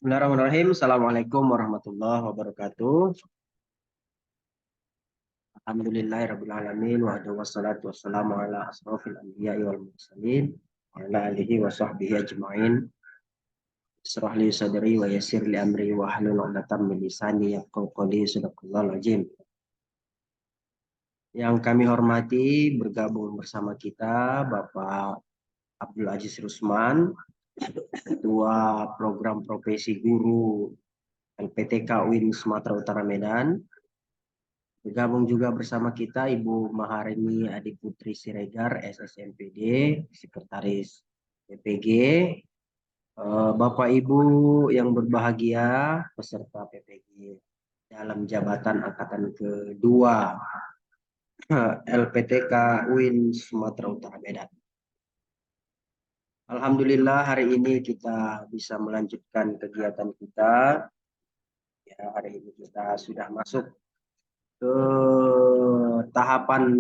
Bismillahirrahmanirrahim. Assalamualaikum warahmatullahi wabarakatuh. Alhamdulillahirrahmanirrahim. Wassalatu wassalamu ala asrafil anbiya'i wal mursalin. Wa ala alihi wa sahbihi ajma'in. Israh li sadri wa yassir li amri wa hlul 'uqdatam min lisani yafqahu qawli. Sadaqallahul azim. Yang kami hormati bergabung bersama kita Bapak Abdul Aziz Rusman, Ketua Program Profesi Guru LPTK UIN Sumatera Utara Medan. Bergabung juga bersama kita Ibu Maharani Adi Putri Siregar, SSMPD, Sekretaris PPG. Bapak Ibu yang berbahagia, peserta PPG dalam jabatan angkatan kedua LPTK UIN Sumatera Utara Medan. Alhamdulillah hari ini kita bisa melanjutkan kegiatan kita. Ya, hari ini kita sudah masuk ke tahapan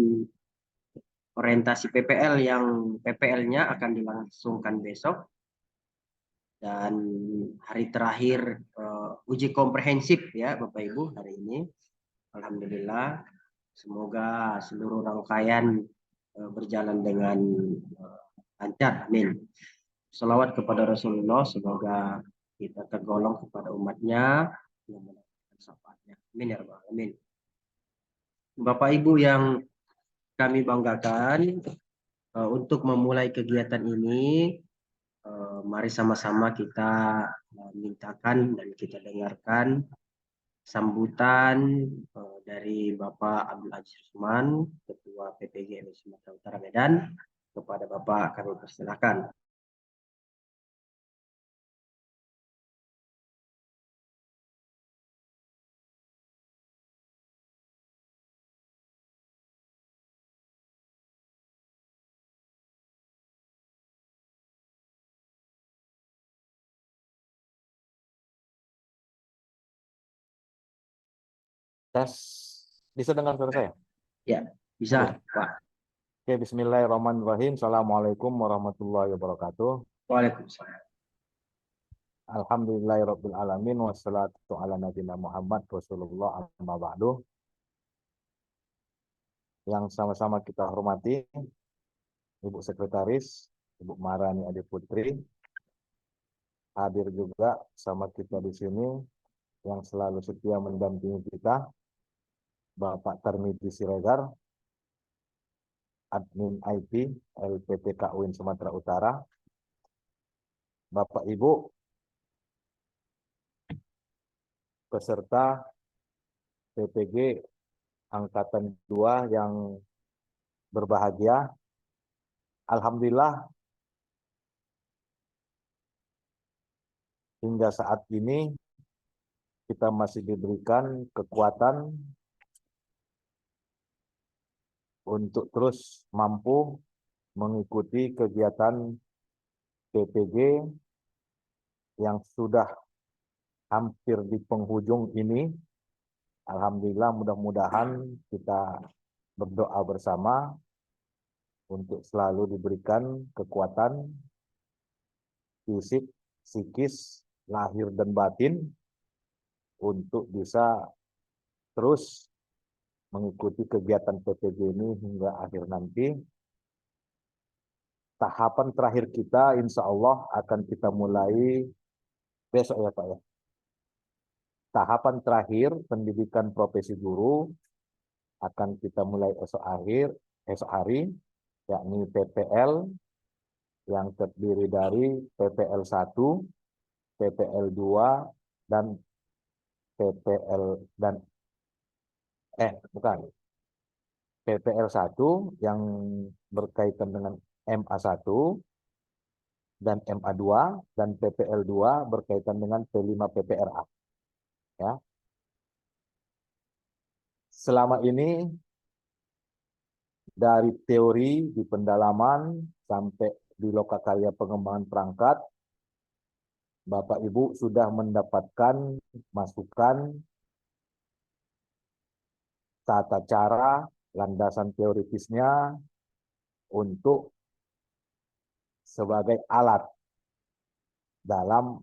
orientasi PPL yang PPL-nya akan dilangsungkan besok dan hari terakhir uji komprehensif ya Bapak Ibu hari ini. Alhamdulillah, semoga seluruh rangkaian berjalan dengan lancar. Amin. Salawat kepada Rasulullah, semoga kita tergolong kepada umatnya yang mendapatkan syafaatnya. Amin ya rabbal alamin. Bapak Ibu yang kami banggakan, untuk memulai kegiatan ini, mari sama-sama kita mintakan dan kita dengarkan sambutan dari Bapak Abdul Aziz Rusman, Ketua PPG Sumatera Utara Medan. Kepada Bapak kami persilakan. Tes, bisa dengar suara saya? Ya, bisa, Halo. Pak. Oke, bismillahirrahmanirrahim. Assalamualaikum warahmatullahi wabarakatuh. Waalaikumsalam. Alhamdulillahirabbil alamin wassalatu ala nabiyina Muhammad Rasulullah amma ba'du. Yang sama-sama kita hormati Ibu Sekretaris, Ibu Maharani Adi Putri, hadir juga sama kita di sini yang selalu setia mendampingi kita, Bapak Tarmidi Siregar, Admin IT LPTK UIN Sumatera Utara, Bapak Ibu peserta PPG Angkatan 2 yang berbahagia. Alhamdulillah hingga saat ini kita masih diberikan kekuatan untuk terus mampu mengikuti kegiatan PPG yang sudah hampir di penghujung ini. Alhamdulillah, mudah-mudahan kita berdoa bersama untuk selalu diberikan kekuatan fisik, psikis, lahir dan batin untuk bisa terus mengikuti kegiatan PPG ini hingga akhir nanti. Tahapan terakhir kita insya Allah akan kita mulai besok ya Pak ya. Tahapan terakhir pendidikan profesi guru akan kita mulai esok hari, yakni PPL yang terdiri dari PPL 1, PPL 2, dan PPL dan bukan. PPL 1 yang berkaitan dengan MA1 dan MA2 dan PPL 2 berkaitan dengan P5 PPRA. Ya. Selama ini dari teori di pendalaman sampai di lokakarya pengembangan perangkat, Bapak Ibu sudah mendapatkan masukan tata cara, landasan teoritisnya untuk sebagai alat dalam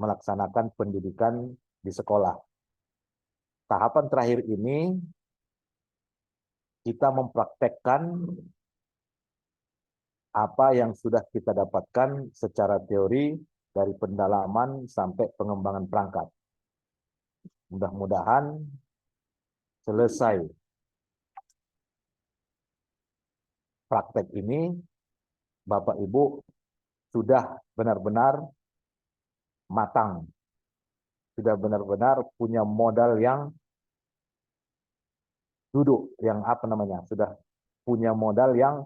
melaksanakan pendidikan di sekolah. Tahapan terakhir ini kita mempraktekkan apa yang sudah kita dapatkan secara teori dari pendalaman sampai pengembangan perangkat. Mudah-mudahan selesai praktek ini, Bapak Ibu sudah benar-benar matang, sudah benar-benar punya modal yang duduk, yang apa namanya, sudah punya modal yang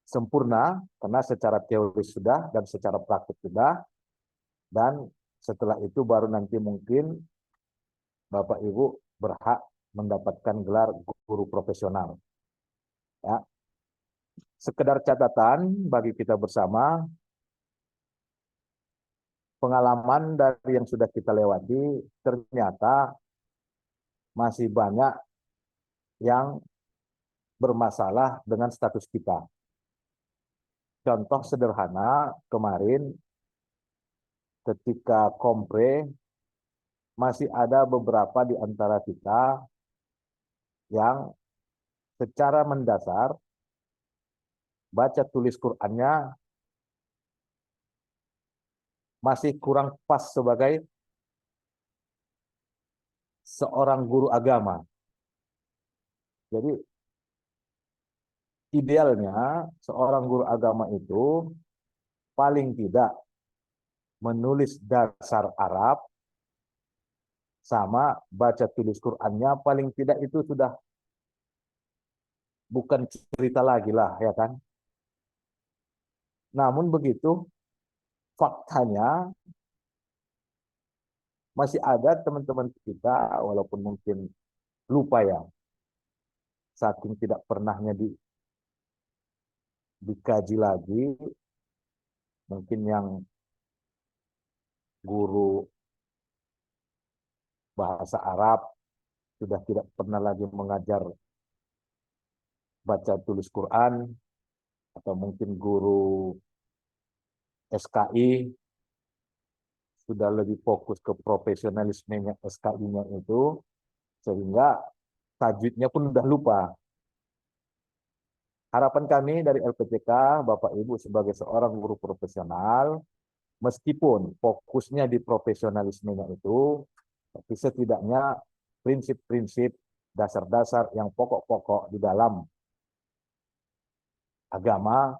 sempurna, karena secara teori sudah dan secara praktik sudah, dan setelah itu baru nanti mungkin Bapak Ibu berhak mendapatkan gelar guru profesional. Ya. Sekedar catatan bagi kita bersama, pengalaman dari yang sudah kita lewati, ternyata masih banyak yang bermasalah dengan status kita. Contoh sederhana, kemarin ketika kompre, masih ada beberapa di antara kita yang secara mendasar baca tulis Qur'annya masih kurang pas sebagai seorang guru agama. Jadi idealnya seorang guru agama itu paling tidak menulis dasar Arab sama baca tulis Qur'annya paling tidak itu sudah bukan cerita lagi lah, ya kan? Namun begitu, faktanya masih ada teman-teman kita, walaupun mungkin lupa ya, saking tidak pernahnya dikaji lagi, mungkin yang guru bahasa Arab sudah tidak pernah lagi mengajar baca tulis Quran, atau mungkin guru SKI sudah lebih fokus ke profesionalismenya SKI-nya itu, sehingga tajwidnya pun udah lupa. Harapan kami dari LPCK, Bapak Ibu sebagai seorang guru profesional, meskipun fokusnya di profesionalismenya itu, tapi setidaknya prinsip-prinsip dasar-dasar yang pokok-pokok di dalam agama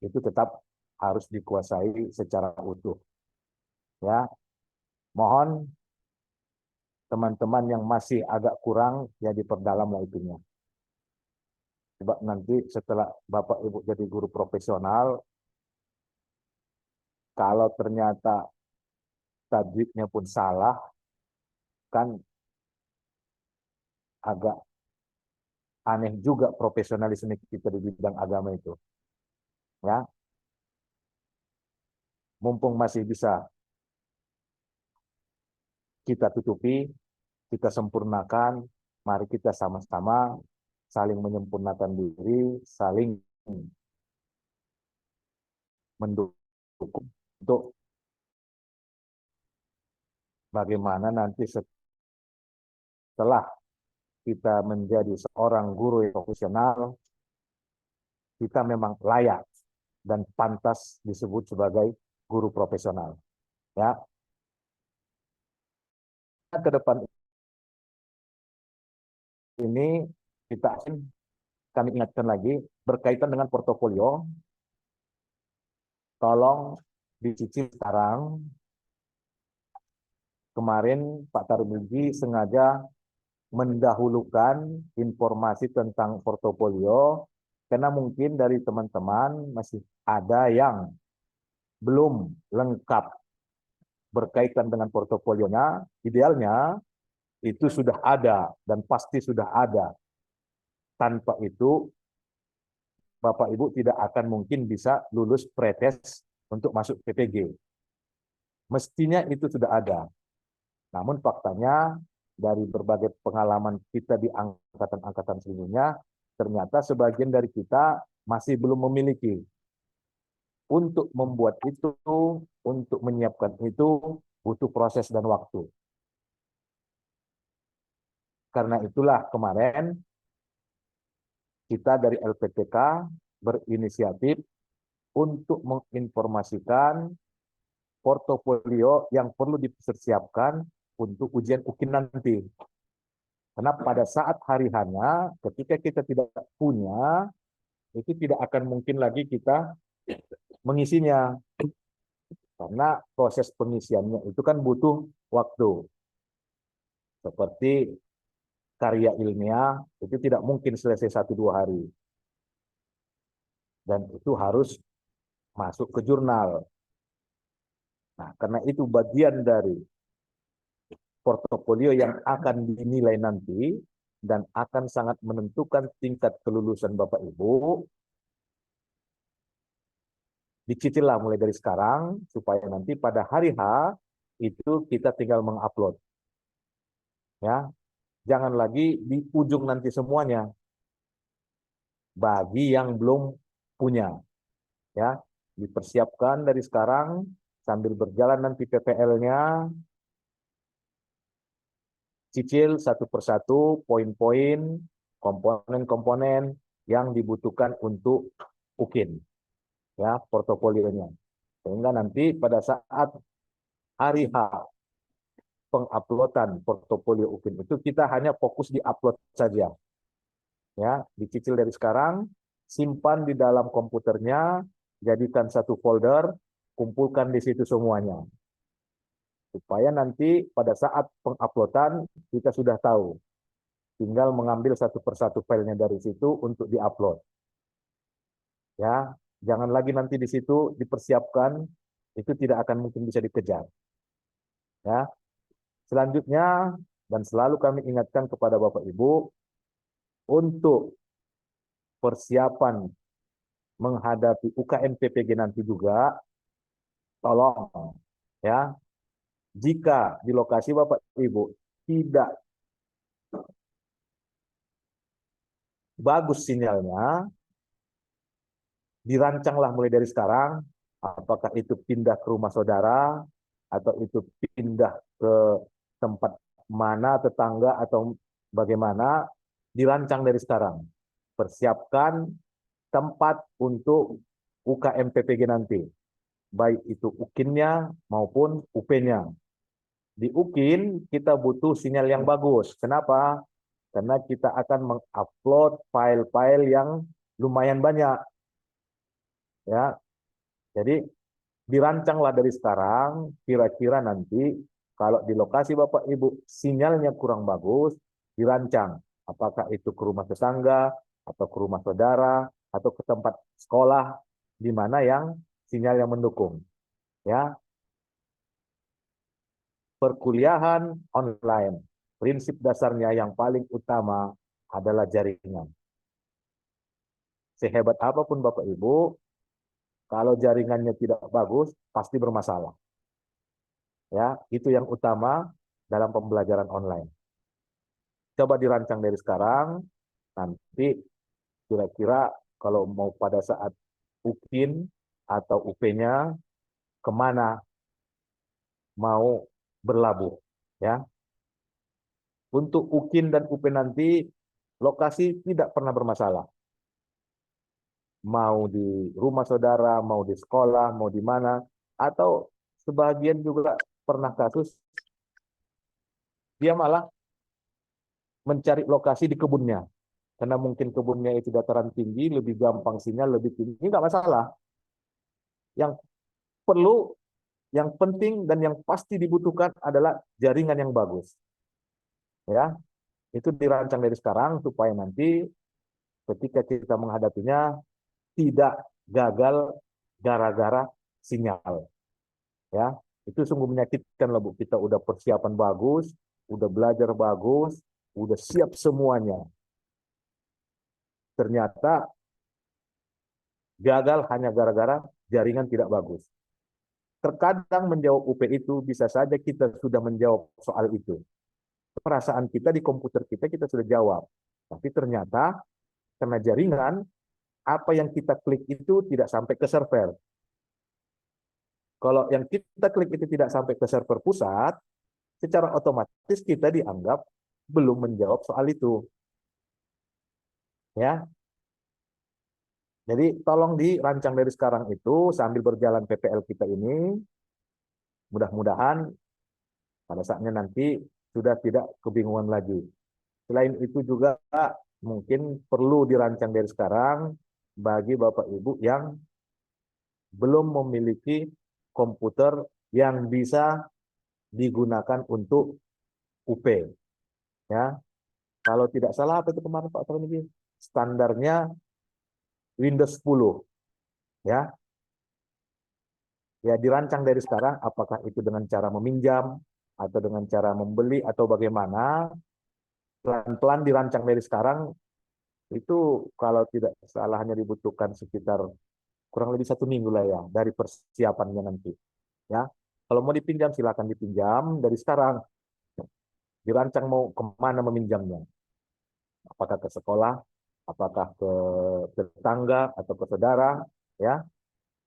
itu tetap harus dikuasai secara utuh. Ya, mohon teman-teman yang masih agak kurang ya diperdalamlah itunya. Sebab nanti setelah Bapak Ibu jadi guru profesional, kalau ternyata tajwidnya pun salah, kan agak aneh juga profesionalisme kita di bidang agama itu. Ya, mumpung masih bisa kita tutupi, kita sempurnakan, mari kita sama-sama saling menyempurnakan diri, saling mendukung untuk bagaimana nanti setelah kita menjadi seorang guru yang profesional, kita memang layak dan pantas disebut sebagai guru profesional. Ya, ke depan ini kami ingatkan lagi berkaitan dengan portofolio, tolong dicicil sekarang. Kemarin Pak Tarmizi sengaja mendahulukan informasi tentang portofolio karena mungkin dari teman-teman masih ada yang belum lengkap berkaitan dengan portofolionya. Idealnya itu sudah ada dan pasti sudah ada. Tanpa itu Bapak Ibu tidak akan mungkin bisa lulus pretest untuk masuk PPG. Mestinya itu sudah ada. Namun faktanya dari berbagai pengalaman kita di angkatan-angkatan sebelumnya, ternyata sebagian dari kita masih belum memiliki untuk membuat itu, untuk menyiapkan itu, butuh proses dan waktu. Karena itulah kemarin kita dari LPTK berinisiatif untuk menginformasikan portofolio yang perlu dipersiapkan untuk ujian UKIN nanti. Karena pada saat hari hanya, ketika kita tidak punya, itu tidak akan mungkin lagi kita mengisinya. Karena proses pengisiannya itu kan butuh waktu. Seperti karya ilmiah, itu tidak mungkin selesai 1-2 hari. Dan itu harus masuk ke jurnal. Nah, karena itu bagian dari portofolio yang akan dinilai nanti dan akan sangat menentukan tingkat kelulusan Bapak Ibu. Dicicillah mulai dari sekarang supaya nanti pada hari H itu kita tinggal mengupload. Ya, jangan lagi di ujung nanti semuanya. Bagi yang belum punya, ya, dipersiapkan dari sekarang sambil berjalan nanti PPL-nya, cicil satu persatu poin-poin, komponen-komponen yang dibutuhkan untuk UKIN, ya, portofolionya. Sehingga nanti pada saat hari H penguploadan portofolio UKIN itu kita hanya fokus di upload saja. Ya, dicicil dari sekarang, simpan di dalam komputernya, jadikan satu folder, kumpulkan di situ semuanya. Supaya nanti pada saat penguploadan kita sudah tahu. Tinggal mengambil satu persatu filenya dari situ untuk diupload. Ya, jangan lagi nanti di situ dipersiapkan, itu tidak akan mungkin bisa dikejar. Ya. Selanjutnya, dan selalu kami ingatkan kepada Bapak Ibu, untuk persiapan menghadapi UKM PPG nanti juga, tolong ya, jika di lokasi Bapak Ibu tidak bagus sinyalnya, dirancanglah mulai dari sekarang, apakah itu pindah ke rumah saudara, atau itu pindah ke tempat mana, tetangga, atau bagaimana, dirancang dari sekarang. Persiapkan tempat untuk UKM PPG nanti, baik itu UKIN-nya maupun UP-nya. Di UKIN kita butuh sinyal yang bagus. Kenapa? Karena kita akan mengupload file-file yang lumayan banyak. Ya, jadi dirancanglah dari sekarang, kira-kira nanti kalau di lokasi Bapak Ibu sinyalnya kurang bagus, dirancang. Apakah itu ke rumah tetangga, atau ke rumah saudara, atau ke tempat sekolah, di mana yang sinyal yang mendukung. Ya, perkuliahan online, prinsip dasarnya yang paling utama adalah jaringan. Sehebat apapun Bapak Ibu, kalau jaringannya tidak bagus, pasti bermasalah. Ya, itu yang utama dalam pembelajaran online. Coba dirancang dari sekarang, nanti kira-kira kalau mau pada saat UKIN atau UP-nya kemana mau berlabuh, ya. Untuk UKIN dan UP nanti lokasi tidak pernah bermasalah. Mau di rumah saudara, mau di sekolah, mau di mana, atau sebagian juga pernah kasus dia malah mencari lokasi di kebunnya. Karena mungkin kebunnya itu dataran tinggi, lebih gampang sinyal, lebih tinggi, nggak masalah. Yang perlu, yang penting dan yang pasti dibutuhkan adalah jaringan yang bagus. Ya, itu dirancang dari sekarang supaya nanti ketika kita menghadapinya tidak gagal gara-gara sinyal. Ya, itu sungguh menyakitkan lah Bu. Kita udah persiapan bagus, udah belajar bagus, udah siap semuanya. Ternyata gagal hanya gara-gara jaringan tidak bagus. Terkadang menjawab UP itu bisa saja kita sudah menjawab soal itu. Perasaan kita di komputer kita sudah jawab. Tapi ternyata karena jaringan, apa yang kita klik itu tidak sampai ke server. Kalau yang kita klik itu tidak sampai ke server pusat, secara otomatis kita dianggap belum menjawab soal itu. Ya, jadi tolong dirancang dari sekarang itu sambil berjalan PPL kita ini, mudah-mudahan pada saatnya nanti sudah tidak kebingungan lagi. Selain itu juga mungkin perlu dirancang dari sekarang bagi Bapak Ibu yang belum memiliki komputer yang bisa digunakan untuk UP. Ya, kalau tidak salah apa itu kemarin Pak Tarmiji? Standarnya Windows 10. Ya, ya dirancang dari sekarang apakah itu dengan cara meminjam atau dengan cara membeli atau bagaimana, pelan-pelan dirancang dari sekarang. Itu kalau tidak salah hanya dibutuhkan sekitar kurang lebih 1 minggu lah ya dari persiapannya nanti. Ya, kalau mau dipinjam silakan dipinjam dari sekarang. Dirancang mau kemana meminjamnya. Apakah ke sekolah, apakah ke tetangga atau ke saudara, ya.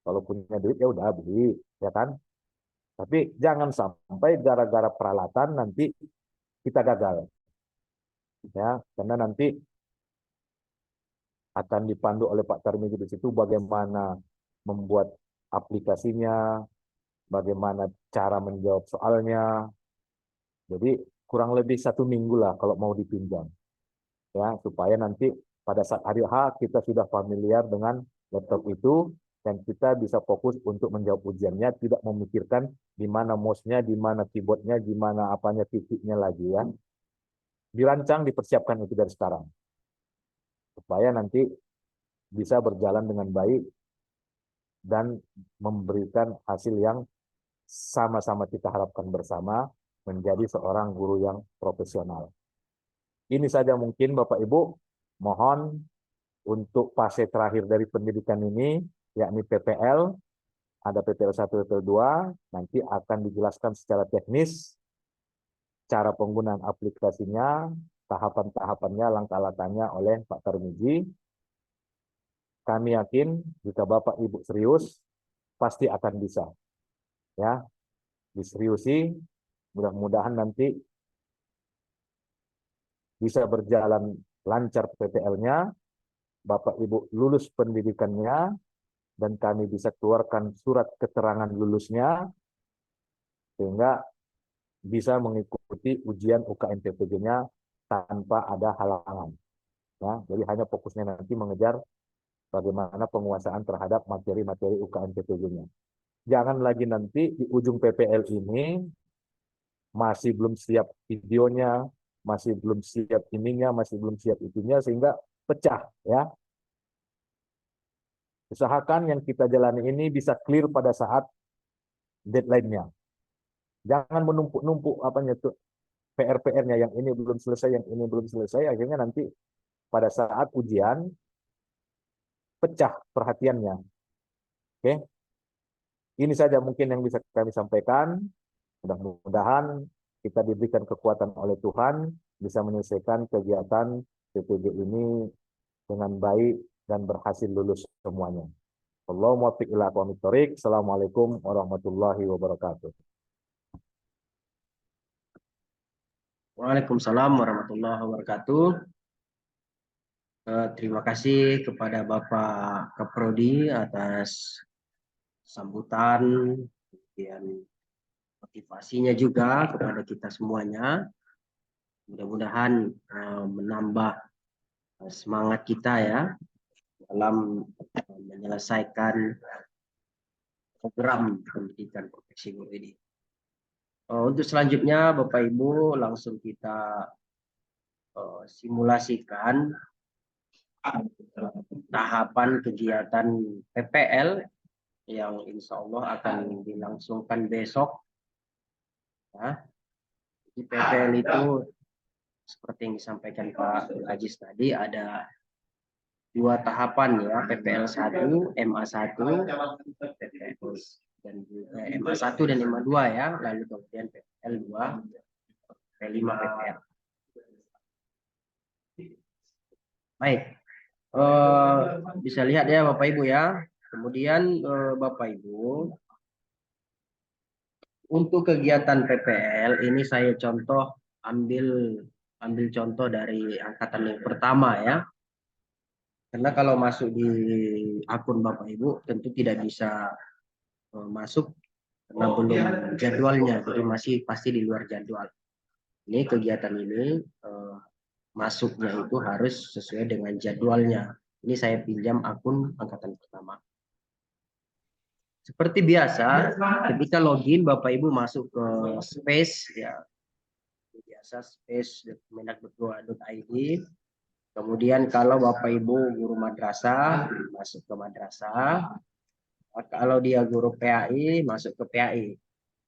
Kalau punya duit ya udah beli, ya kan. Tapi jangan sampai gara-gara peralatan nanti kita gagal, ya. Karena nanti akan dipandu oleh Pak Tarmizi di situ bagaimana membuat aplikasinya, bagaimana cara menjawab soalnya. Jadi kurang lebih 1 minggu lah kalau mau dipinjam, ya supaya nanti pada saat hari H kita sudah familiar dengan laptop itu dan kita bisa fokus untuk menjawab ujiannya, tidak memikirkan di mana mouse-nya, di mana keyboard-nya, di mana apanya titiknya lagi ya. Dirancang, dipersiapkan itu dari sekarang supaya nanti bisa berjalan dengan baik dan memberikan hasil yang sama-sama kita harapkan bersama menjadi seorang guru yang profesional. Ini saja mungkin Bapak Ibu, mohon untuk fase terakhir dari pendidikan ini, yakni PPL, ada PPL 1, PPL 2, nanti akan dijelaskan secara teknis, cara penggunaan aplikasinya, tahapan-tahapannya, langkah-langkahnya oleh Pak Tarmizi. Kami yakin jika Bapak Ibu serius, pasti akan bisa. Ya, diseriusi, mudah-mudahan nanti bisa berjalan lancar PPL-nya, Bapak Ibu lulus pendidikannya, dan kami bisa keluarkan surat keterangan lulusnya, sehingga bisa mengikuti ujian UKM PPG-nya tanpa ada halangan. Ya, jadi hanya fokusnya nanti mengejar bagaimana penguasaan terhadap materi-materi UKM PPG-nya. Jangan lagi nanti di ujung PPL ini masih belum siap videonya, masih belum siap ininya, masih belum siap itunya, sehingga pecah ya. Usahakan yang kita jalani ini bisa clear pada saat deadline-nya. Jangan menumpuk-numpuk apanya tuh PR-PR-nya, yang ini belum selesai, yang ini belum selesai, akhirnya nanti pada saat ujian pecah perhatiannya. Oke, ini saja mungkin yang bisa kami sampaikan. Mudah-mudahan kita diberikan kekuatan oleh Tuhan bisa menyelesaikan kegiatan PPG ini dengan baik dan berhasil lulus semuanya. Allahumma muwaffiq ila aqwamit thoriq. Assalamualaikum warahmatullahi wabarakatuh. Waalaikumsalam warahmatullahi wabarakatuh. Terima kasih kepada Bapak Kaprodi atas sambutan, kemudian motivasinya juga kepada kita semuanya. Mudah-mudahan menambah semangat kita ya dalam menyelesaikan program pendidikan profesi guru ini. Untuk selanjutnya Bapak Ibu langsung kita simulasikan tahapan kegiatan PPL yang insya Allah akan dilangsungkan besok. Ya. Di PPL itu seperti yang disampaikan Pak Ajis tadi ada 2 tahapan ya, PPL 1, MA 1, PPL dan MA 1 dan MA 2 ya, lalu kemudian PPL 2, P5 PPL. Baik, bisa lihat ya Bapak Ibu ya. Kemudian Bapak Ibu Untuk kegiatan PPL ini saya ambil contoh dari angkatan yang pertama ya. Karena kalau masuk di akun Bapak Ibu tentu tidak bisa masuk karena belum jadwalnya, jadi masih pasti di luar jadwal. Ini kegiatan ini masuknya itu harus sesuai dengan jadwalnya. Ini saya pinjam akun angkatan pertama. Seperti biasa, ketika login Bapak Ibu masuk ke space ya, biasa space.mendak.go.id. Kemudian kalau Bapak Ibu guru madrasah masuk ke madrasah. Kalau dia guru PAI masuk ke PAI.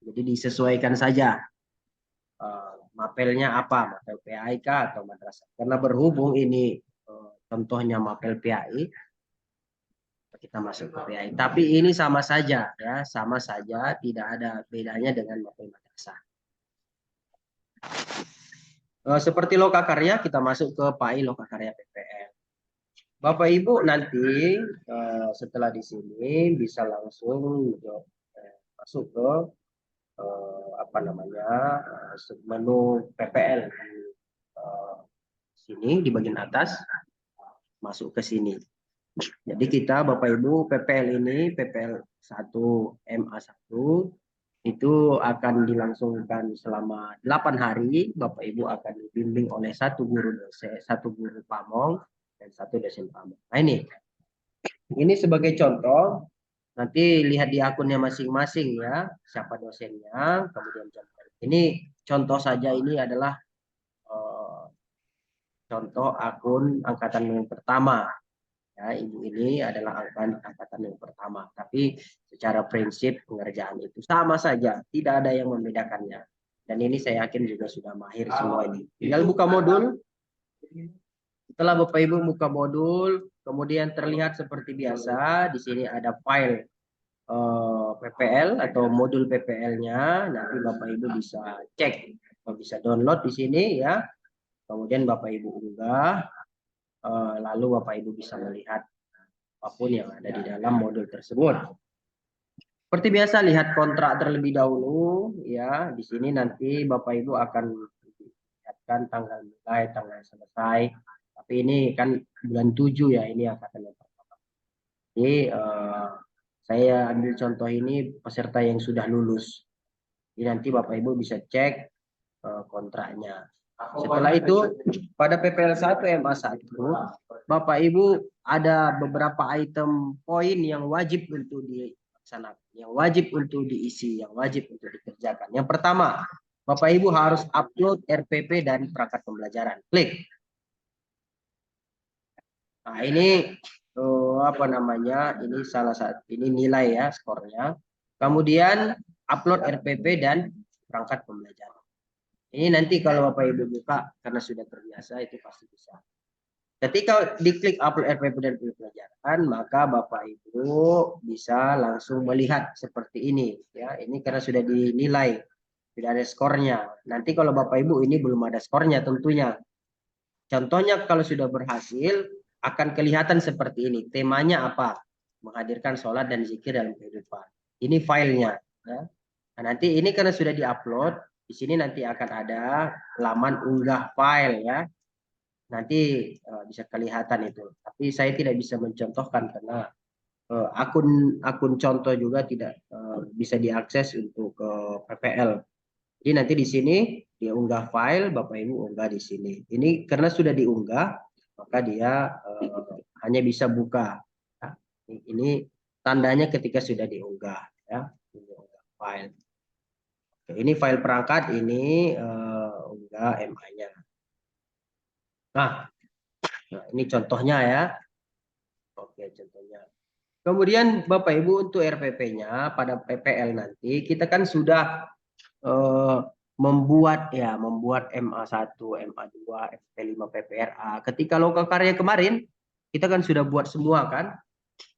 Jadi disesuaikan saja mapelnya apa, mapel PAI kah atau madrasah. Karena berhubung ini contohnya mapel PAI, kita masuk ke PAI. Tapi ini sama saja ya, sama saja, tidak ada bedanya dengan mapel madrasah. Seperti lokakarya, kita masuk ke PAI lokakarya PPL. Bapak Ibu nanti setelah di sini bisa langsung masuk ke apa namanya menu PPL di sini di bagian atas, masuk ke sini. Jadi kita Bapak Ibu PPL ini PPL 1 MA1 itu akan dilangsungkan selama 8 hari. Bapak Ibu akan dibimbing oleh satu guru dosen, satu guru pamong dan satu dosen pamong. Nah ini sebagai contoh, nanti lihat di akunnya masing-masing ya, siapa dosennya, kemudian ini contoh saja, ini adalah contoh akun angkatan yang pertama. Ya, ibu ini adalah angkatan yang pertama, tapi secara prinsip pengerjaan itu sama saja, tidak ada yang membedakannya. Dan ini saya yakin juga sudah mahir semua ini. Tinggal buka modul. Setelah Bapak Ibu buka modul, kemudian terlihat seperti biasa, di sini ada file PPL atau modul PPL-nya. Nanti Bapak Ibu bisa cek, bisa download di sini ya. Kemudian Bapak Ibu unggah. Lalu Bapak Ibu bisa melihat apapun yang ada di dalam modul tersebut. Seperti biasa lihat kontrak terlebih dahulu ya. Di sini nanti Bapak Ibu akan lihatkan tanggal mulai, tanggal selesai. Tapi ini kan bulan 7 ya, ini angkatan yang pertama. Jadi saya ambil contoh ini peserta yang sudah lulus. Jadi nanti Bapak Ibu bisa cek kontraknya. Setelah itu pada PPL 1 MA1 Bapak Ibu ada beberapa item poin yang wajib untuk dilaksanakan, yang wajib untuk diisi, yang wajib untuk dikerjakan. Yang pertama, Bapak Ibu harus upload RPP dari perangkat pembelajaran. Klik. Nah, ini apa namanya? Ini salah satu, ini nilai ya skornya. Kemudian upload RPP dan perangkat pembelajaran. Ini nanti kalau Bapak Ibu buka karena sudah terbiasa itu pasti bisa. Ketika diklik upload RPP dan pelajaran, maka Bapak Ibu bisa langsung melihat seperti ini ya. Ini karena sudah dinilai, tidak ada skornya. Nanti kalau Bapak Ibu ini belum ada skornya tentunya. Contohnya kalau sudah berhasil akan kelihatan seperti ini. Temanya apa? Menghadirkan sholat dan zikir dalam kehidupan. Ini filenya ya. Nah, nanti ini karena sudah diupload, di sini nanti akan ada laman unggah file ya. Nanti bisa kelihatan itu. Tapi saya tidak bisa mencontohkan karena akun contoh juga tidak bisa diakses untuk PPL. Jadi nanti di sini dia unggah file, Bapak Ibu unggah di sini. Ini karena sudah diunggah, maka dia hanya bisa buka. Ya. Ini tandanya ketika sudah diunggah ya. File. Ini file perangkat, ini unggah MA-nya. Nah, ini contohnya ya. Oke, contohnya. Kemudian Bapak Ibu untuk RPP-nya pada PPL nanti kita kan sudah membuat MA1, MA2, FP5, PPRA. Ketika lokakarya kemarin kita kan sudah buat semua kan.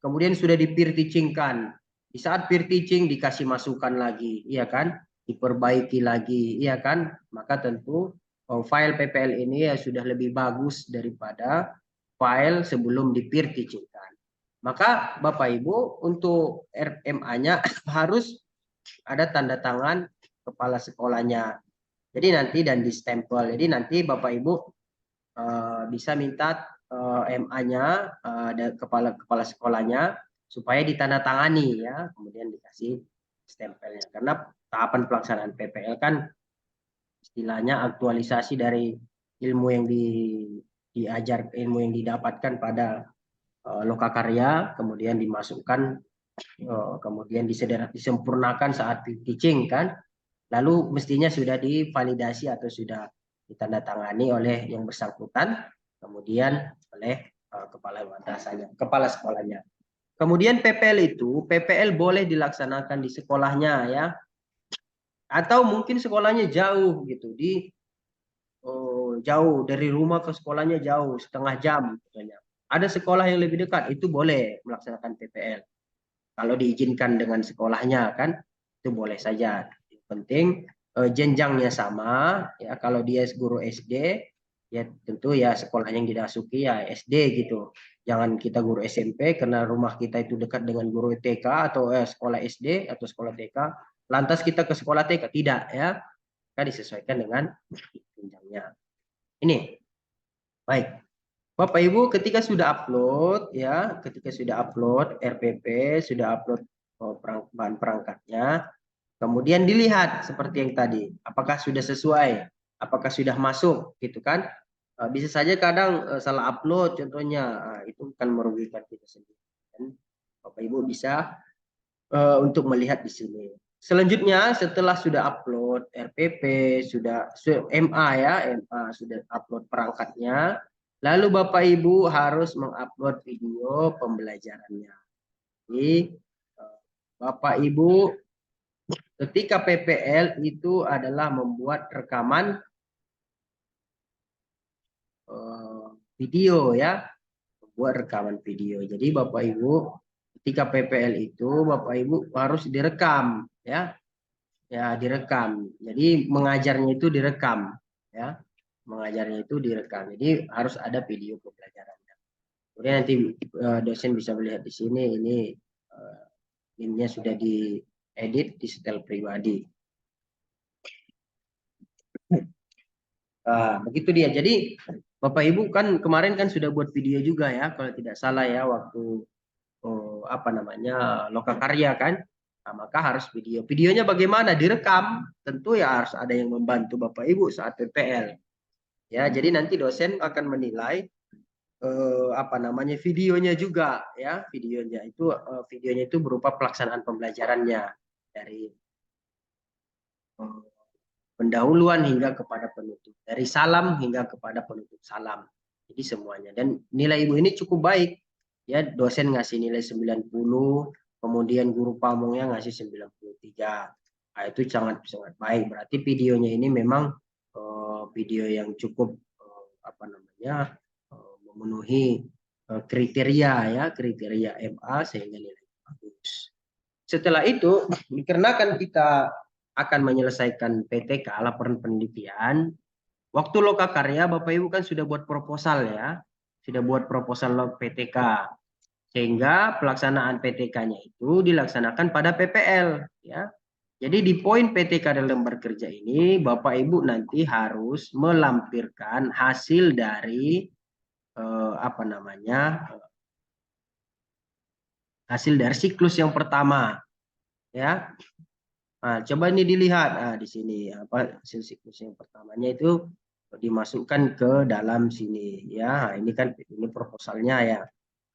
Kemudian sudah di peer teaching-kan. Di saat peer teaching dikasih masukan lagi, iya kan? Diperbaiki lagi, iya kan? Maka tentu file PPL ini ya sudah lebih bagus daripada file sebelum di peer teaching-kan. Maka Bapak Ibu untuk RMA-nya harus ada tanda tangan kepala sekolahnya. Jadi nanti dan di stempel. Jadi nanti Bapak Ibu bisa minta MA-nya dan kepala sekolahnya supaya ditandatangani ya, kemudian dikasih stempelnya. Karena tahapan pelaksanaan PPL kan istilahnya aktualisasi dari ilmu yang ilmu yang didapatkan pada lokakarya, kemudian dimasukkan, kemudian disempurnakan saat teaching kan, lalu mestinya sudah divalidasi atau sudah ditandatangani oleh yang bersangkutan, kemudian oleh kepala madrasahnya, kepala sekolahnya. Kemudian PPL boleh dilaksanakan di sekolahnya ya, atau mungkin sekolahnya jauh gitu, jauh dari rumah ke sekolahnya jauh, setengah jam misalnya. Ada sekolah yang lebih dekat, itu boleh melaksanakan PPL. Kalau diizinkan dengan sekolahnya kan, itu boleh saja. Yang penting jenjangnya sama. Ya, kalau dia guru SD, ya tentu ya sekolah yang dimasuki ya SD gitu. Jangan kita guru SMP karena rumah kita itu dekat dengan guru TK atau sekolah SD atau sekolah TK. Lantas kita ke sekolah TK, tidak ya. Kita disesuaikan dengan jenjangnya. Ini baik. Bapak Ibu ketika sudah upload ya, ketika sudah upload RPP, sudah upload bahan perangkatnya, kemudian dilihat seperti yang tadi, apakah sudah sesuai, apakah sudah masuk gitu kan. Bisa saja kadang salah upload contohnya, itu kan merugikan kita sendiri. Dan Bapak Ibu bisa untuk melihat di sini. Selanjutnya setelah sudah upload RPP, sudah MA ya, MA sudah upload perangkatnya, lalu Bapak Ibu harus mengupload video pembelajarannya. Jadi Bapak Ibu ketika PPL itu adalah membuat rekaman video ya, membuat rekaman video. Jadi Bapak Ibu ketika PPL itu Bapak Ibu harus direkam ya. Ya, direkam. Jadi mengajarnya itu direkam ya. Mengajarnya itu direkam. Jadi harus ada video pembelajarannya. Kemudian nanti dosen bisa melihat di sini ini linknya sudah diedit di setel pribadi. Begitu dia. Jadi Bapak Ibu kan kemarin kan sudah buat video juga ya, kalau tidak salah ya waktu apa namanya lokakarya kan. Nah, maka harus video. Videonya bagaimana? Direkam. Tentu ya harus ada yang membantu Bapak Ibu saat PPL. Ya, jadi nanti dosen akan menilai apa namanya videonya juga ya, videonya itu berupa pelaksanaan pembelajarannya dari pendahuluan hingga kepada penutup, dari salam hingga kepada penutup salam. Jadi semuanya, dan nilai Ibu ini cukup baik ya, dosen ngasih nilai 90, kemudian guru pamongnya ngasih 93. Nah, itu sangat baik, berarti videonya ini memang video yang cukup apa namanya memenuhi kriteria ya, kriteria MA sehingga nilai bagus. Setelah itu dikarenakan kita akan menyelesaikan PTK laporan penelitian, waktu lokakarya Bapak Ibu kan sudah buat proposal ya, sudah buat proposal PTK, sehingga pelaksanaan PTK-nya itu dilaksanakan pada PPL ya. Jadi di poin PTK dan lembar kerja ini Bapak Ibu nanti harus melampirkan hasil dari apa namanya hasil dari siklus yang pertama ya. Nah, coba ini dilihat, di sini apa hasil siklus yang pertamanya itu dimasukkan ke dalam sini ya. Nah, ini kan ini proposalnya ya.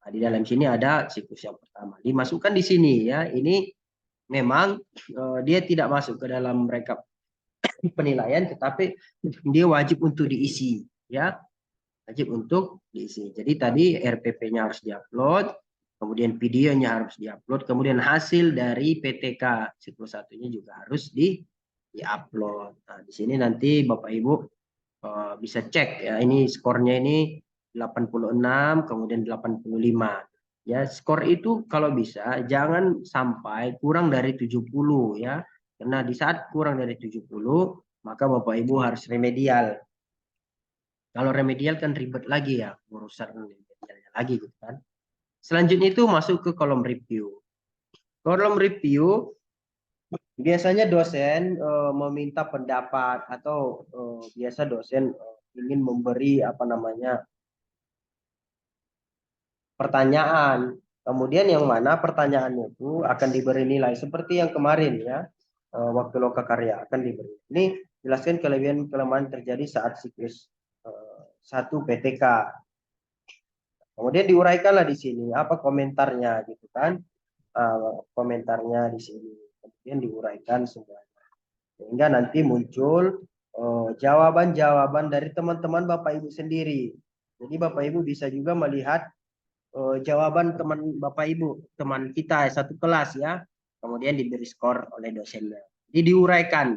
Nah, di dalam sini ada siklus yang pertama, dimasukkan di sini ya. Ini memang dia tidak masuk ke dalam rekap penilaian, tetapi dia wajib untuk diisi ya, wajib untuk diisi. Jadi tadi RPP-nya harus diupload, kemudian videonya harus diupload, kemudian hasil dari PTK siklus satunya juga harus diupload. Nah, di sini nanti Bapak Ibu bisa cek ya, ini skornya ini 86 kemudian 85. Ya, skor itu kalau bisa jangan sampai kurang dari 70 ya. Karena di saat kurang dari 70 maka Bapak Ibu harus remedial. Kalau remedial kan ribet lagi ya, urusan remedialnya lagi gitu kan. Selanjutnya itu masuk ke kolom review. Kolom review Biasanya dosen meminta pendapat atau biasa dosen ingin memberi apa namanya pertanyaan. Kemudian yang mana pertanyaannya itu akan diberi nilai seperti yang kemarin ya, waktu lokakarya akan diberi. Ini jelaskan kelebihan kelemahan terjadi saat siklus 1 PTK. Kemudian diuraikanlah di sini apa komentarnya gitu kan. Komentarnya di sini. Kemudian diuraikan semuanya. Sehingga nanti muncul jawaban-jawaban dari teman-teman Bapak Ibu sendiri. Jadi Bapak Ibu bisa juga melihat jawaban teman Bapak Ibu, teman kita satu kelas ya. Kemudian diberi skor oleh dosennya. Jadi diuraikan.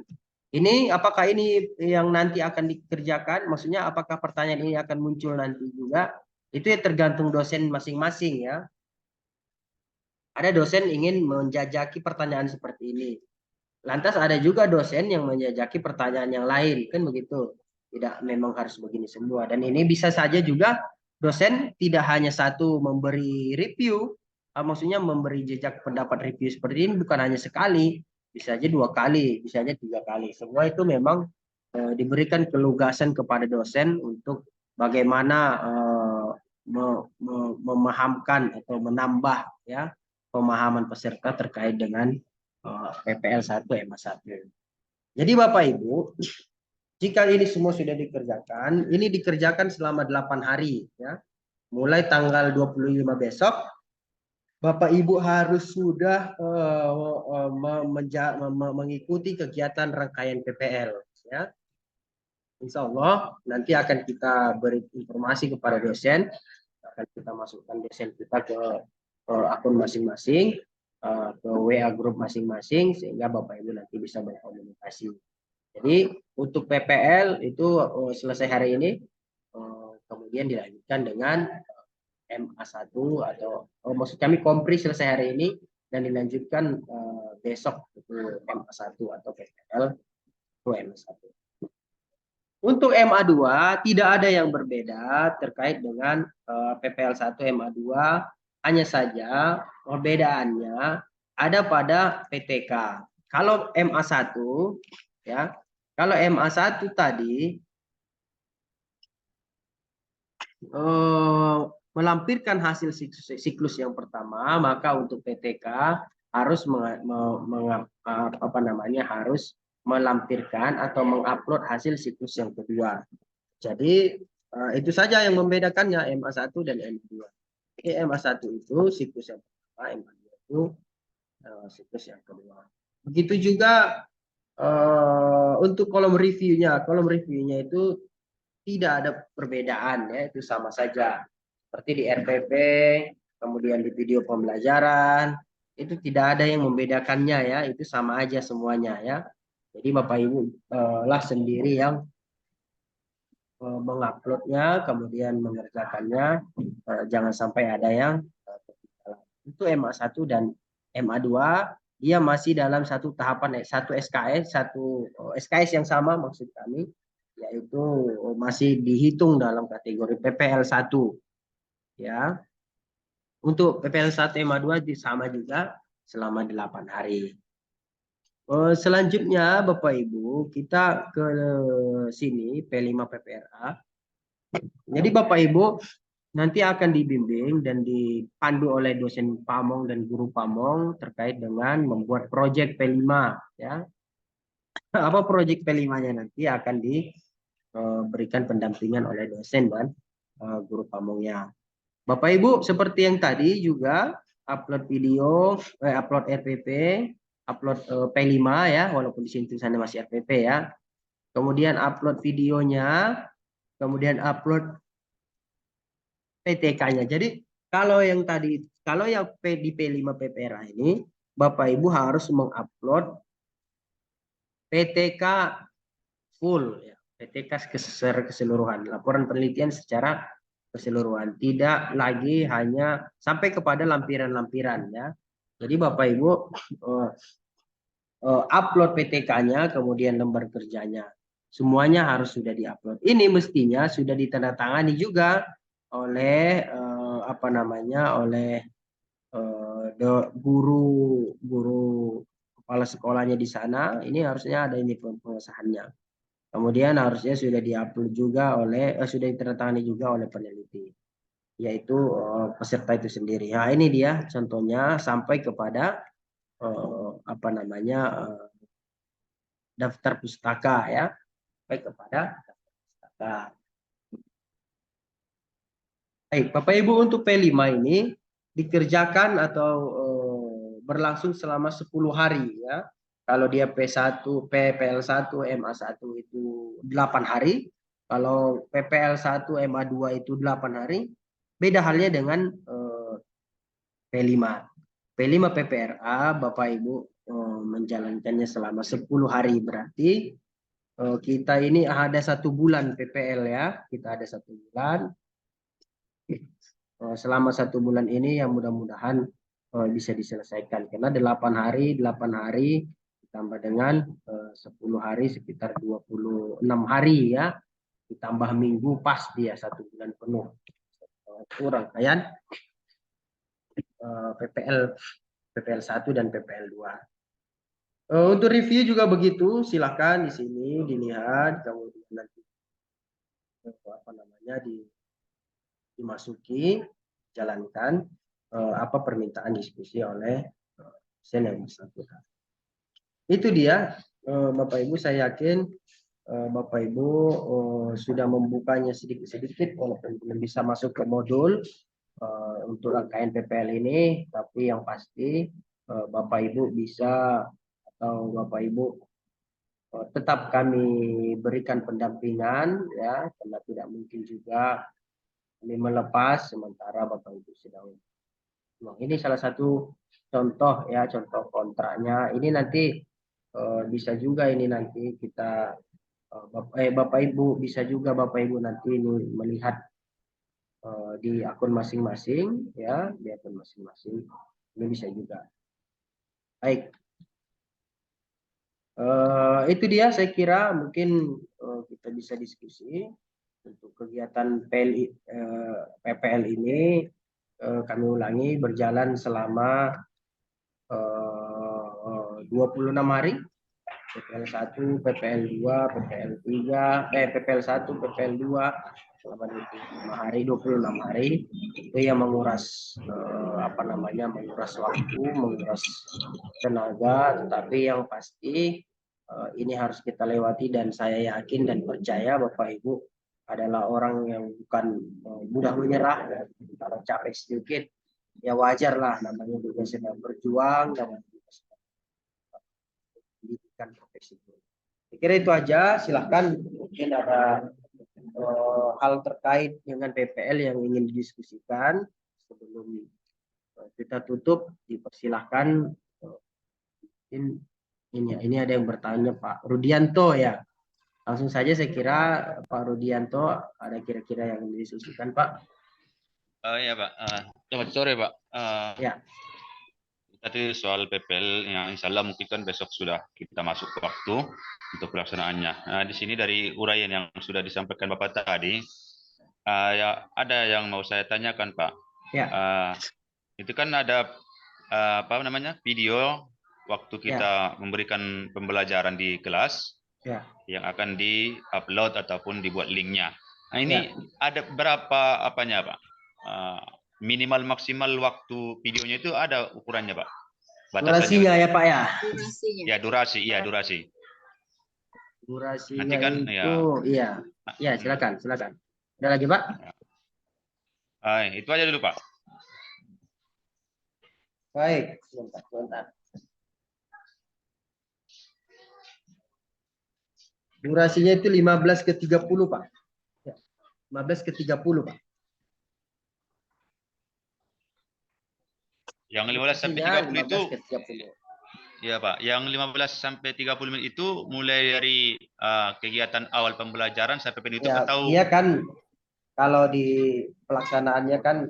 Ini apakah ini yang nanti akan dikerjakan? Maksudnya apakah pertanyaan ini akan muncul nanti juga? Itu ya tergantung dosen masing-masing ya. Ada dosen ingin menjajaki pertanyaan seperti ini. Lantas ada juga dosen yang menjajaki pertanyaan yang lain, kan begitu. Tidak memang harus begini semua. Dan ini bisa saja juga dosen tidak hanya satu memberi review, maksudnya memberi jejak pendapat review seperti ini bukan hanya sekali, bisa aja 2 kali, bisa aja 3 kali. Semua itu memang diberikan kelugasan kepada dosen untuk bagaimana memahamkan atau menambah ya pemahaman peserta terkait dengan PPL 1 MA 1. Jadi Bapak Ibu, jika ini semua sudah dikerjakan, ini dikerjakan selama 8 hari ya. Mulai tanggal 25 besok Bapak Ibu harus sudah mengikuti kegiatan rangkaian PPL ya. Insya Allah nanti akan kita beri informasi kepada dosen, akan kita masukkan dosen kita ke akun masing-masing, ke WA grup masing-masing, sehingga Bapak Ibu nanti bisa berkomunikasi. Jadi untuk PPL itu selesai hari ini, kemudian dilanjutkan dengan MA1 atau maksud kami kompri selesai hari ini dan dilanjutkan besok itu MA1 atau PPL itu MA1. Untuk MA2 tidak ada yang berbeda terkait dengan PPL 1 MA2, hanya saja perbedaannya ada pada PTK. Kalau MA1 ya, kalau MA1 tadi melampirkan hasil siklus yang pertama, maka untuk PTK harus harus melampirkan atau mengupload hasil siklus yang kedua. Jadi itu saja yang membedakannya MA1 dan MA2. MA1 itu siklus yang pertama, MA2 itu siklus yang kedua. Begitu juga untuk kolom reviewnya. Kolom reviewnya itu tidak ada perbedaan ya, itu sama saja. Seperti di RPP, kemudian di video pembelajaran, itu tidak ada yang membedakannya ya, itu sama aja semuanya ya. Jadi Bapak Ibu lah sendiri yang menguploadnya, kemudian mengerjakannya, jangan sampai ada yang ketinggalan. Itu MA1 dan MA2 dia masih dalam satu tahapan, satu SKS yang sama maksud kami, yaitu masih dihitung dalam kategori PPL 1 ya. Untuk PPL 1 MA2 sama juga selama 8 hari. Selanjutnya Bapak Ibu, kita ke sini P5 PPRA. Jadi Bapak Ibu nanti akan dibimbing dan dipandu oleh dosen Pamong dan guru Pamong terkait dengan membuat proyek P5 ya. Apa proyek P5-nya nanti akan diberikan pendampingan oleh dosen dan guru Pamongnya. Bapak Ibu seperti yang tadi juga upload video, upload RPP, upload P5 ya, walaupun di sini tulisannya masih RPP ya. Kemudian upload videonya, kemudian upload PTK-nya. Jadi kalau yang tadi, kalau yang di P5 PPRA ini, Bapak Ibu harus mengupload PTK full ya. PTK secara keseluruhan, laporan penelitian secara keseluruhan, tidak lagi hanya sampai kepada lampiran-lampiran ya. Jadi Bapak Ibu upload PTK-nya, kemudian lembar kerjanya, semuanya harus sudah diupload. Ini mestinya sudah ditandatangani juga oleh oleh guru kepala sekolahnya di sana, ini harusnya ada ini pengesahannya. Kemudian harusnya sudah diupload juga oleh sudah ditandatangani juga oleh peneliti, yaitu peserta itu sendiri. Nah, ini dia contohnya sampai kepada apa namanya daftar pustaka ya, sampai kepada daftar pustaka. Baik, Bapak Ibu, untuk P5 ini dikerjakan atau berlangsung selama 10 hari ya. Kalau dia P1, PPL1, MA1 itu 8 hari. Kalau PPL1, MA2 itu 8 hari. Beda halnya dengan P5. P5 PPRA, Bapak Ibu menjalankannya selama 10 hari, berarti kita ini ada 1 bulan PPL ya. Kita ada 1 bulan. Selama 1 bulan ini yang mudah-mudahan bisa diselesaikan, karena 8 hari ditambah dengan 10 hari sekitar 26 hari ya, ditambah minggu pas dia 1 bulan penuh. Itu rangkaian PPL 1 dan PPL 2. Untuk review juga begitu, silakan di sini dilihat, kemudian nanti apa namanya dimasuki, jalankan apa permintaan diskusi oleh dosen yang bersangkutan. Itu dia, Bapak Ibu, saya yakin Bapak Ibu sudah membukanya sedikit-sedikit, walaupun belum bisa masuk ke modul untuk rangkaian PPL ini, tapi yang pasti Bapak Ibu bisa, atau Bapak Ibu tetap kami berikan pendampingan ya, karena tidak mungkin juga kami melepas sementara Bapak Ibu sedang. Nah, ini salah satu contoh ya, contoh kontraknya. Ini nanti bisa juga ini nanti kita Bapak Ibu bisa juga Bapak Ibu nanti ini melihat di akun masing-masing ya, di akun masing-masing. Ini bisa juga. Baik. Itu dia, saya kira mungkin kita bisa diskusi untuk kegiatan PPL ini. Kami ulangi, berjalan selama 26 hari. PPL 1, PPL 2, PPL 3, PPL 1, PPL 2 selama 25 hari, 26 hari. Itu yang menguras apa namanya, menguras waktu, menguras tenaga, tetapi yang pasti ini harus kita lewati, dan saya yakin dan percaya Bapak Ibu adalah orang yang bukan mudah menyerah. Kalau capek sedikit ya wajar lah, namanya juga sedang berjuang, namanya juga sedang pendidikan profesi. Saya kira itu aja, silahkan mungkin ada hal terkait dengan PPL yang ingin didiskusikan sebelum kita tutup, dipersilahkan. Ini ada yang bertanya, Pak Rudianto ya. Langsung saja, saya kira Pak Rudianto ada kira-kira yang didiskusikan, Pak. Ya Pak, selamat sore Pak. Ya. Tadi soal PPL yang insya Allah mungkin kan besok sudah kita masuk ke waktu untuk pelaksanaannya. Nah, di sini dari uraian yang sudah disampaikan Bapak tadi, ya ada yang mau saya tanyakan Pak. Ya. Itu kan ada apa namanya video waktu kita memberikan pembelajaran di kelas yang akan di-upload ataupun dibuat linknya. Nah ini ada berapa apanya Pak? Minimal maksimal waktu videonya itu ada ukurannya Pak? Durasinya ya Pak ya? Durasinya. Ya durasi, iya durasi. Durasinya nanti kan, itu iya silakan. Ada lagi Pak? Itu aja dulu Pak. Baik, sebentar. Durasinya itu 15:30 Pak. 15:30 Pak. Yang 15 sampai 30 itu ya Pak, yang 15 sampai 30 menit itu mulai dari kegiatan awal pembelajaran sampai penutup atau? Iya kan, kalau di pelaksanaannya kan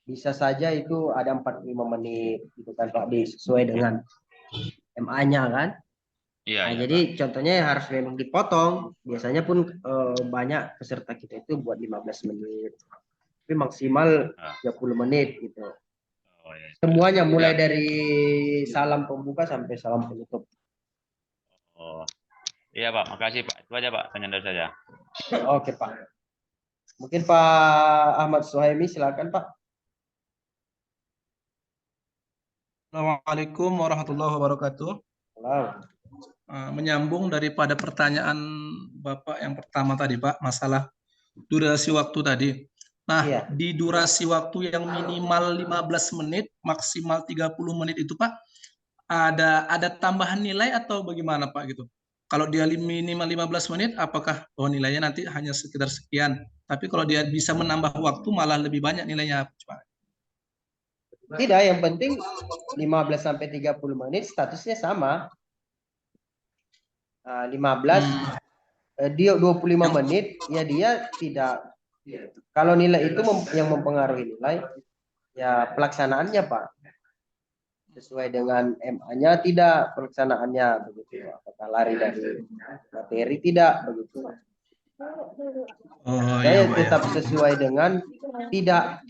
bisa saja itu ada 45 menit gitu kan Pak, sesuai dengan MA-nya kan. Iya, Nah, jadi Pak. contohnya harus memang dipotong. Biasanya pun banyak peserta kita itu buat 15 menit. Tapi maksimal 30 menit gitu. Semuanya mulai dari salam pembuka sampai salam penutup. Oh, iya Pak, makasih Pak. Itu aja Pak, tanya dari saya. Oke Pak. Mungkin Pak Ahmad Suhaimi, silakan Pak. Assalamualaikum warahmatullahi wabarakatuh. Halo. Menyambung daripada pertanyaan Bapak yang pertama tadi, Pak, masalah durasi waktu tadi. Nah, Iya. di durasi waktu yang minimal 15 menit, maksimal 30 menit itu, Pak, ada tambahan nilai atau bagaimana, Pak, gitu? Kalau dia minimal 15 menit, apakah nilainya nanti hanya sekitar sekian? Tapi kalau dia bisa menambah waktu, malah lebih banyak nilainya, Pak. Tidak, yang penting 15 sampai 30 menit statusnya sama. 15 dia 25 menit ya dia tidak, kalau nilai itu yang mempengaruhi nilai ya pelaksanaannya Pak. Sesuai dengan MA-nya tidak pelaksanaannya begitu. Apakah lari dari materi tidak begitu. Saya tetap sesuai dengan tidak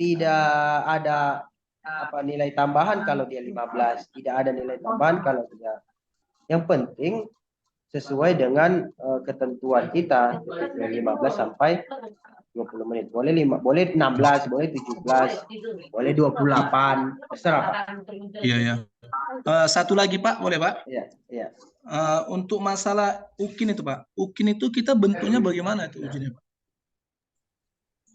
ada nilai tambahan kalau dia 15, tidak ada nilai tambahan kalau dia. Yang penting sesuai dengan ketentuan kita 15 sampai 20 menit. Boleh 16, boleh 17, boleh 28, terserah Pak. Iya ya. Satu lagi Pak, boleh Pak? Iya, iya. Untuk masalah UKIN itu Pak, UKIN itu kita bentuknya bagaimana itu ujiannya Pak?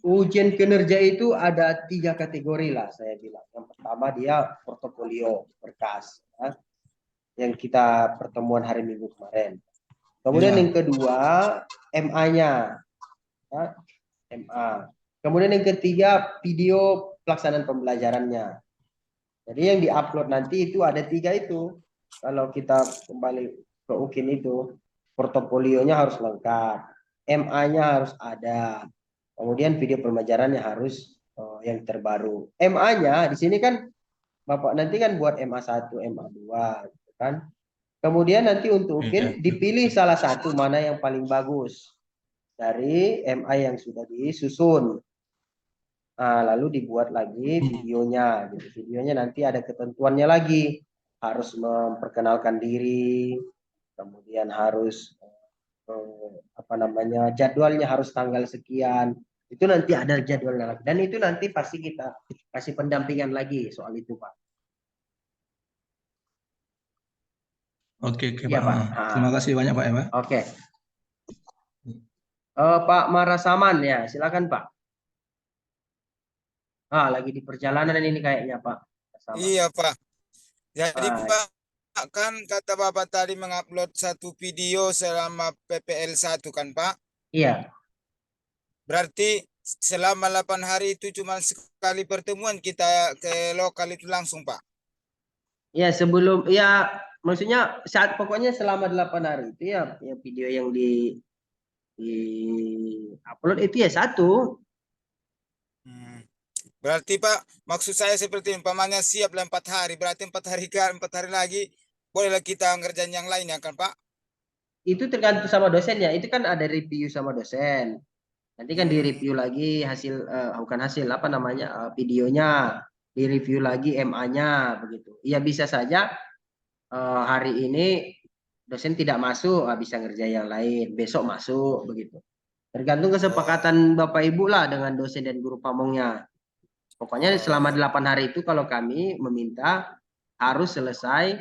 Ujian kinerja itu ada 3 kategori lah saya bilang. Yang pertama dia portofolio berkas, ya, yang kita pertemuan hari Minggu kemarin. Kemudian yang kedua MA-nya, ya, MA. Kemudian yang ketiga video pelaksanaan pembelajarannya. Jadi yang diupload nanti itu ada 3 itu. Kalau kita kembali ke UKIN itu, portofolionya harus lengkap, MA-nya harus ada, kemudian video pembelajarannya harus yang terbaru. MA-nya di sini kan Bapak nanti kan buat MA1, MA2, gitu kan. Kemudian nanti untuk UKIN dipilih salah satu mana yang paling bagus dari MA yang sudah disusun. Lalu dibuat lagi videonya, gitu. Videonya nanti ada ketentuannya lagi, harus memperkenalkan diri, kemudian harus jadwalnya harus tanggal sekian. Itu nanti ada jadwalnya lagi, dan itu nanti pasti kita kasih pendampingan lagi soal itu Pak. Oke Ya, Pak. Terima kasih banyak Pak ya Pak. Oke. Pak Marasaman ya, silakan Pak. Lagi di perjalanan ini kayaknya Pak. Sama. Iya Pak. Jadi Pak, kan kata Bapak tadi mengupload satu video selama PPL 1 kan Pak? Iya. Berarti selama 8 hari itu cuma sekali pertemuan kita ke lokal itu langsung Pak? Ya maksudnya pokoknya selama 8 hari itu ya video yang di upload itu ya 1. Berarti Pak, maksud saya seperti umpamanya siap 4 hari, berarti 4 hari lagi bolehlah kita ngerjain yang lainnya kan Pak? Itu tergantung sama dosennya. Itu kan ada review sama dosen. Nanti kan direview lagi hasil videonya, direview lagi MA-nya begitu. Ya bisa saja hari ini dosen tidak masuk, bisa ngerjain yang lain, besok masuk begitu. Tergantung kesepakatan Bapak Ibu lah dengan dosen dan guru pamongnya. Pokoknya selama 8 hari itu kalau kami meminta harus selesai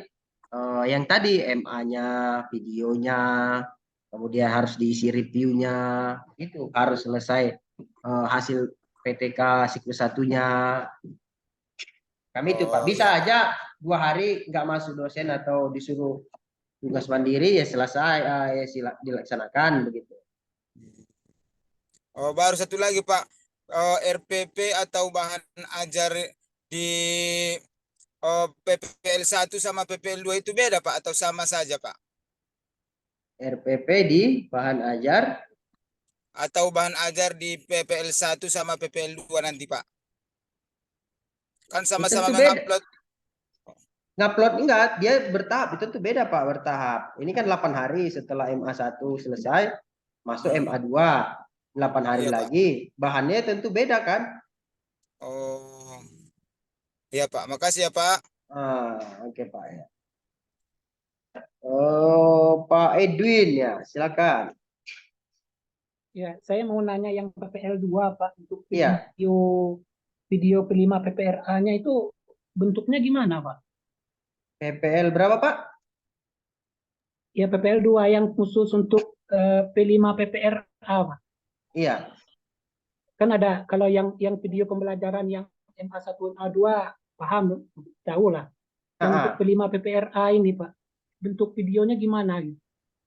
yang tadi MA-nya, videonya, kemudian harus diisi reviewnya, itu harus selesai hasil PTK siklus 1-nya. Kami itu Pak, bisa aja 2 hari nggak masuk dosen atau disuruh tugas mandiri ya selesai dilaksanakan begitu. Baru satu lagi Pak, RPP atau bahan ajar di PPL 1 sama PPL 2 itu beda Pak atau sama saja Pak? RPP di bahan ajar atau bahan ajar di PPL 1 sama PPL 2 nanti Pak? Kan sama-sama mengupload. Ngupload enggak, dia bertahap, itu tuh beda Pak, bertahap. Ini kan 8 hari setelah MA1 selesai, masuk MA2. 8 hari lagi, bahannya tentu beda kan? Oh. Iya Pak, makasih ya Pak. Oke Pak ya. Oh, Pak Edwin ya, silakan. Ya, saya mau nanya yang PPL 2 Pak, untuk Iya. video P5 PPRA-nya itu bentuknya gimana Pak? PPL berapa Pak? Ya, PPL 2 yang khusus untuk P5 PPRA Pak. Iya. Kan ada kalau yang video pembelajaran yang MA1 MA2 paham, tahu lah. Yang untuk P5 PPRA ini Pak, bentuk videonya gimana gitu?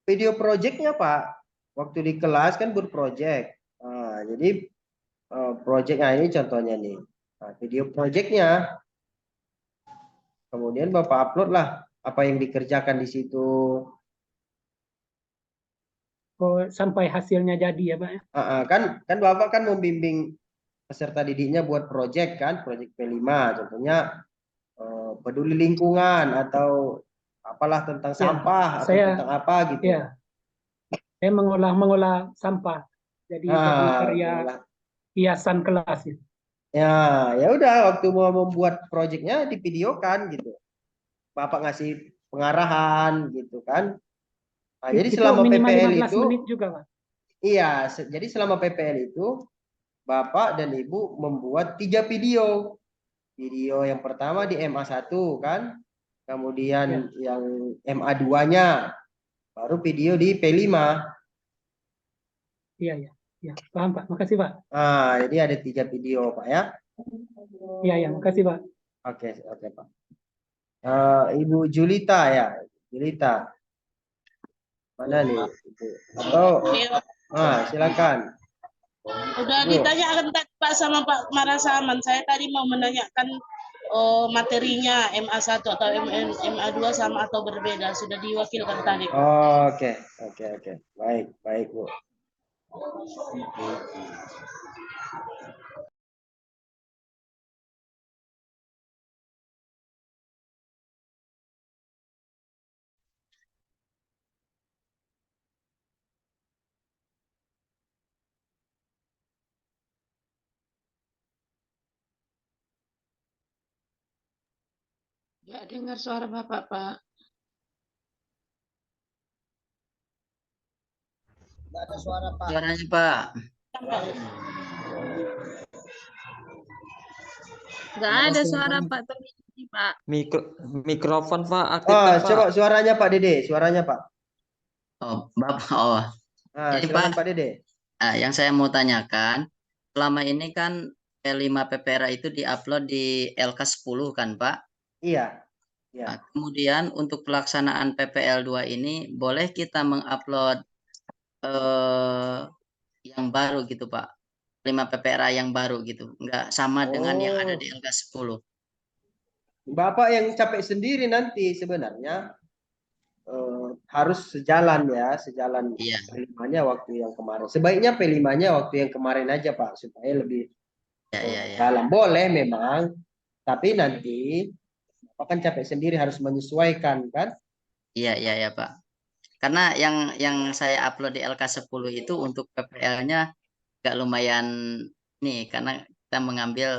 Video projectnya Pak, waktu di kelas kan buat project. Jadi projectnya ini contohnya nih. Video projectnya, kemudian Bapak upload lah apa yang dikerjakan di situ. Oh, sampai hasilnya jadi ya Pak ya? Kan Bapak kan membimbing peserta didiknya buat project kan, project P5 contohnya peduli lingkungan atau apalah tentang sampah atau tentang apa gitu. Ya. Saya mengolah sampah jadi karya hiasan kelas gitu. Ya udah waktu mau membuat projectnya divideokan gitu. Bapak ngasih pengarahan gitu kan. Jadi selama PPL itu menit juga, Pak. Iya, jadi selama PPL itu Bapak dan Ibu membuat 3 video. Video yang pertama di MA1 kan, kemudian yang MA2-nya, baru video di P5. Iya, paham Pak. Makasih Pak. Jadi ada 3 video Pak ya. Iya, makasih Pak. Oke Pak. Ibu Julita ya, Julita. Mana nih? Atau silakan. Udah ditanyakan Pak sama Pak Marasaman. Saya tadi mau menanyakan materinya MA1 atau MA2 sama atau berbeda. Sudah diwakilkan tadi. Oke. Baik Bu. Nggak dengar suara Bapak, Pak. Nggak ada suara Pak. Suaranya Pak. Nggak ada suara Pak. Pak. Mikrofon Pak aktifkan Pak. Coba suaranya Pak Dede, suaranya Pak. Oh, Bapak. Jadi Pak Dede. Yang saya mau tanyakan, selama ini kan P5 PPRA itu diupload di LK10 kan Pak? Iya. Nah, kemudian untuk pelaksanaan PPL 2 ini boleh kita mengupload yang baru gitu Pak, 5 PPRA yang baru gitu, nggak sama dengan yang ada di LK10. Bapak yang capek sendiri nanti sebenarnya harus sejalan P5-nya waktu yang kemarin. Sebaiknya P5-nya waktu yang kemarin aja Pak, supaya lebih dalam. Boleh memang, tapi nanti Bapak kan capek sendiri harus menyesuaikan kan? Iya Pak. Karena yang saya upload di LK10 itu untuk PPL-nya agak lumayan nih, karena kita mengambil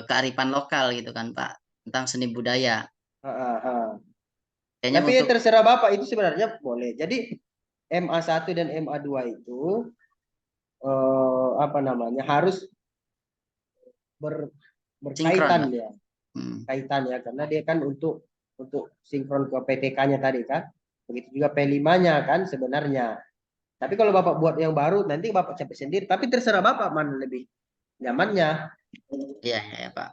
kearifan lokal gitu kan Pak, tentang seni budaya. Tapi terserah Bapak, itu sebenarnya boleh. Jadi MA1 dan MA2 itu harus berkaitan ya. Kaitan ya, karena dia kan untuk sinkron ke PTK-nya tadi kan. Begitu juga P5-nya kan sebenarnya. Tapi kalau Bapak buat yang baru nanti Bapak capek sendiri, tapi terserah Bapak mana lebih nyamannya. Iya Pak.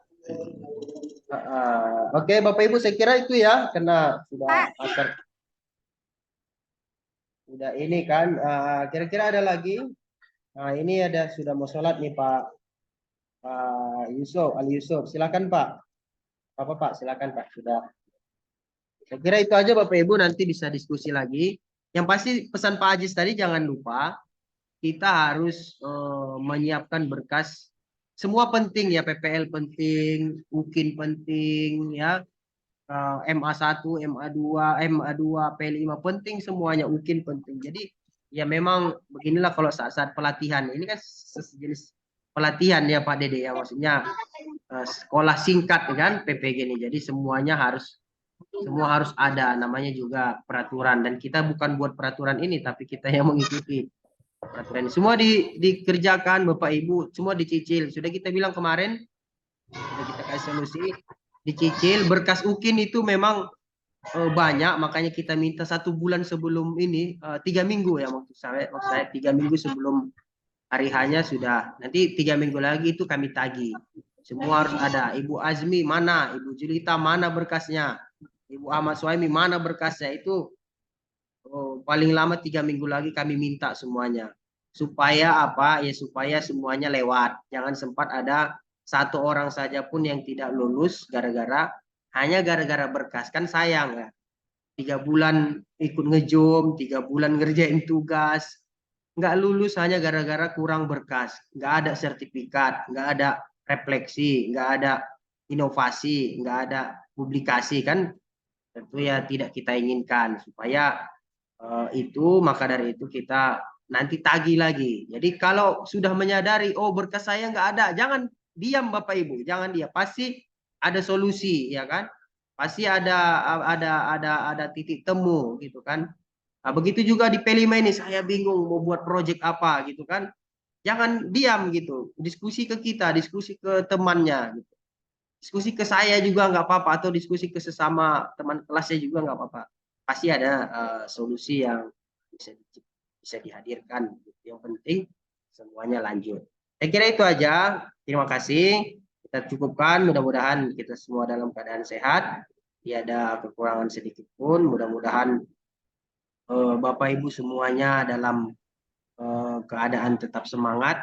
Oke Bapak Ibu, saya kira itu ya, karena sudah asar. Sudah ini kan, kira-kira ada lagi. Ini sudah mau sholat nih Pak Ali Yusuf, silakan Pak. Pak, silakan Pak. Sudah. Saya kira itu aja Bapak Ibu, nanti bisa diskusi lagi. Yang pasti pesan Pak Ajis tadi jangan lupa, kita harus menyiapkan berkas. Semua penting ya, PPL penting, UKIN penting ya. MA1, MA2, P5 penting semuanya, UKIN penting. Jadi ya memang beginilah kalau saat pelatihan. Ini kan sejenis pelatihan ya Pak Dede ya, maksudnya sekolah singkat kan PPG ini. Jadi semua harus ada, namanya juga peraturan, dan kita bukan buat peraturan ini tapi kita yang mengikuti peraturan ini. Semua dikerjakan Bapak Ibu, semua dicicil. Sudah kita bilang kemarin, sudah kita kasih solusi, dicicil. Berkas UKIN itu memang banyak, makanya kita minta 1 bulan sebelum ini, 3 minggu ya maksud saya 3 minggu sebelum hari hanya sudah. Nanti 3 minggu lagi itu kami tagih. Semua harus ada. Ibu Azmi mana, Ibu Julita mana berkasnya, Ibu Ahmad Suhaimi mana berkasnya. Itu paling lama 3 minggu lagi kami minta semuanya. Supaya apa ya, supaya semuanya lewat. Jangan sempat ada 1 orang saja pun yang tidak lulus hanya gara-gara berkas. Kan sayang ya, 3 bulan ikut ngejom, 3 bulan ngerjain tugas, nggak lulus hanya gara-gara kurang berkas, nggak ada sertifikat, nggak ada refleksi, nggak ada inovasi, nggak ada publikasi, kan tentu ya tidak kita inginkan. Supaya maka dari itu kita nanti tagih lagi. Jadi kalau sudah menyadari, oh berkas saya nggak ada, jangan diam Bapak Ibu, jangan diam. Pasti ada solusi ya kan, pasti ada titik temu gitu kan. Nah, begitu juga di P5 ini, saya bingung mau buat project apa gitu kan, jangan diam gitu, diskusi ke kita, diskusi ke temannya gitu. Diskusi ke saya juga nggak apa-apa, atau diskusi ke sesama teman kelasnya juga nggak apa-apa. Pasti ada solusi yang bisa dihadirkan. Yang penting semuanya lanjut. Saya kira itu aja. Terima kasih. Kita cukupkan. Mudah-mudahan kita semua dalam keadaan sehat. Tidak ada kekurangan sedikit pun. Mudah-mudahan Bapak Ibu semuanya dalam keadaan tetap semangat.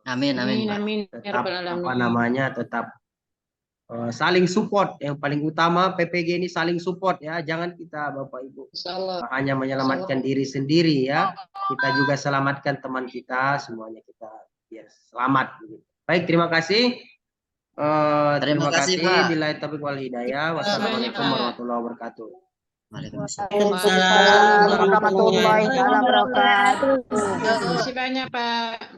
Amin, amin. Tetap tetap saling support. Yang paling utama PPG ini saling support ya. Jangan kita Bapak Ibu hanya menyelamatkan diri sendiri ya. Kita juga selamatkan teman kita, semuanya kita biar selamat. Baik, terima kasih. Terima kasih Pak. Billahi taufiq wal hidayah. Wassalamualaikum warahmatullahi wabarakatuh. Waalaikumsalam warahmatullahi wabarakatuh. Terima kasih banyak Pak.